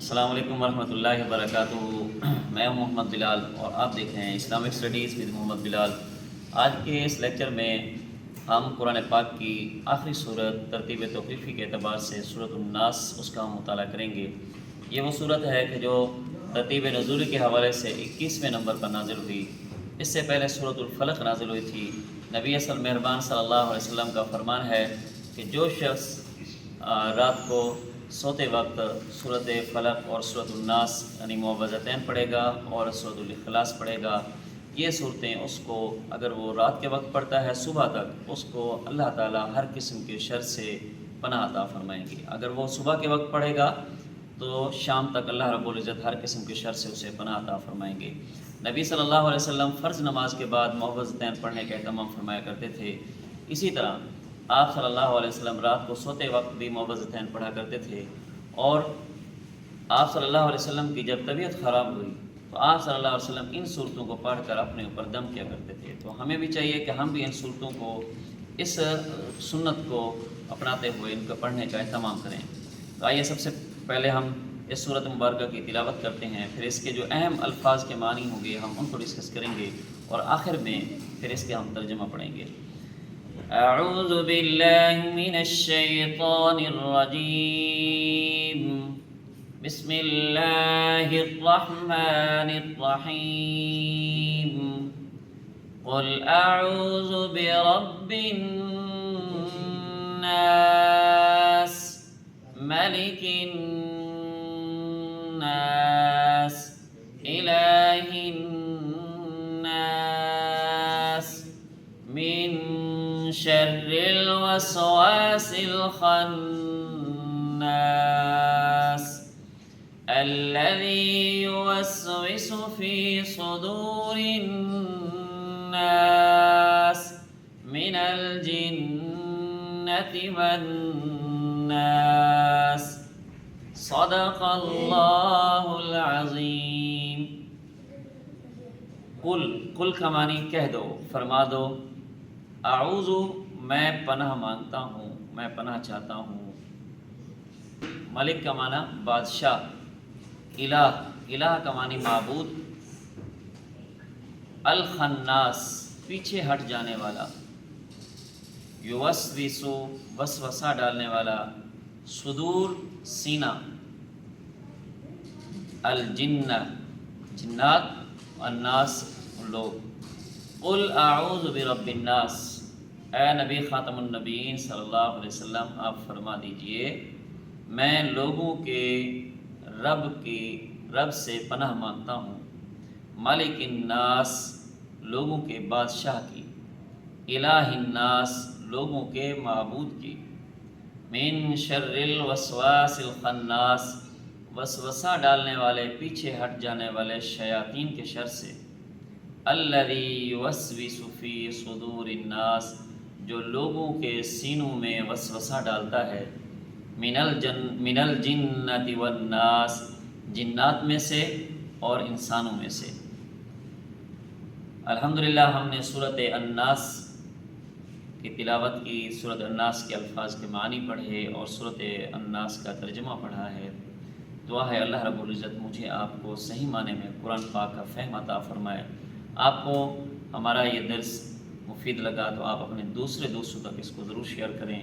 السلام علیکم ورحمۃ اللہ وبرکاتہ۔ میں محمد بلال اور آپ دیکھ رہے ہیں اسلامک اسٹڈیز ود محمد بلال۔ آج کے اس لیکچر میں ہم قرآن پاک کی آخری صورت ترتیب توقیفی کے اعتبار سے سورۃ الناس اس کا ہم مطالعہ کریں گے۔ یہ وہ صورت ہے کہ جو ترتیب نزول کے حوالے سے 21ویں نمبر پر نازل ہوئی۔ اس سے پہلے سورۃ الفلق نازل ہوئی تھی۔ نبی اصل مہربان صلی اللہ علیہ وسلم کا فرمان ہے کہ جو شخص رات کو سوتے وقت سورۃ فلق اور سورۃ الناس یعنی معوذتین پڑھے گا اور سورۃ الاخلاص پڑھے گا، یہ صورتیں اس کو اگر وہ رات کے وقت پڑھتا ہے صبح تک اس کو اللہ تعالیٰ ہر قسم کے شر سے پناہ عطا فرمائیں گے۔ اگر وہ صبح کے وقت پڑھے گا تو شام تک اللہ رب العزت ہر قسم کے شر سے اسے پناہ عطا فرمائیں گے۔ نبی صلی اللہ علیہ وسلم فرض نماز کے بعد معوذتین پڑھنے کا اہتمام فرمایا کرتے تھے۔ اسی طرح آپ صلی اللہ علیہ وسلم رات کو سوتے وقت بھی معوذتین پڑھا کرتے تھے، اور آپ صلی اللہ علیہ وسلم کی جب طبیعت خراب ہوئی تو آپ صلی اللہ علیہ وسلم ان صورتوں کو پڑھ کر اپنے اوپر دم کیا کرتے تھے۔ تو ہمیں بھی چاہیے کہ ہم بھی ان صورتوں کو، اس سنت کو اپناتے ہوئے ان کو پڑھنے کا اہتمام کریں۔ تو آئیے سب سے پہلے ہم اس سورۃ مبارکہ کی تلاوت کرتے ہیں، پھر اس کے جو اہم الفاظ کے معنی ہوں گے ہم ان کو ڈسکس کریں گے، اور آخر میں پھر اس کے ہم ترجمہ پڑھیں گے۔ اعوذ باللہ من الشیطان الرجیم، بسم اللہ الرحمن الرحیم، قل اعوذ برب الناس، ملک الناس، الہ الناس، من شر الوسواس الخناس، الذي يوسوس في صدور الناس من الجنة والناس، صدق اللہ العظیم۔ قل کا معنی کہہ دو، فرما دو، اعوذ میں پناہ مانگتا ہوں، میں پناہ چاہتا ہوں۔ ملک کا معنی بادشاہ، الہ کا معنی معبود، الخناس پیچھے ہٹ جانے والا، یوسوسو وسوسہ ڈالنے والا، صدور سینہ، الجنہ جنات، الناس لوگ۔ قل اعوذ برب الناس، اے نبی خاتم النبیین صلی اللہ علیہ وسلم آپ فرما دیجئے میں لوگوں کے رب سے پناہ مانگتا ہوں، ملک الناس لوگوں کے بادشاہ کی، الہ الناس لوگوں کے معبود کی، من شر الوسواس الخناس وسوسہ ڈالنے والے پیچھے ہٹ جانے والے شیاطین کے شر سے، الذی یوسوس فی صدور الناس جو لوگوں کے سینوں میں وسوسہ ڈالتا ہے، من الجنۃ والناس جنات میں سے اور انسانوں میں سے۔ الحمدللہ ہم نے سورۃ الناس کی تلاوت کی، سورۃ الناس کے الفاظ کے معنی پڑھے اور سورۃ الناس کا ترجمہ پڑھا ہے۔ دعا ہے اللہ رب العزت مجھے آپ کو صحیح معنی میں قرآن پاک کا فہم عطا فرمائے۔ آپ کو ہمارا یہ درس مفید لگا تو آپ اپنے دوسروں تک اس کو ضرور شیئر کریں۔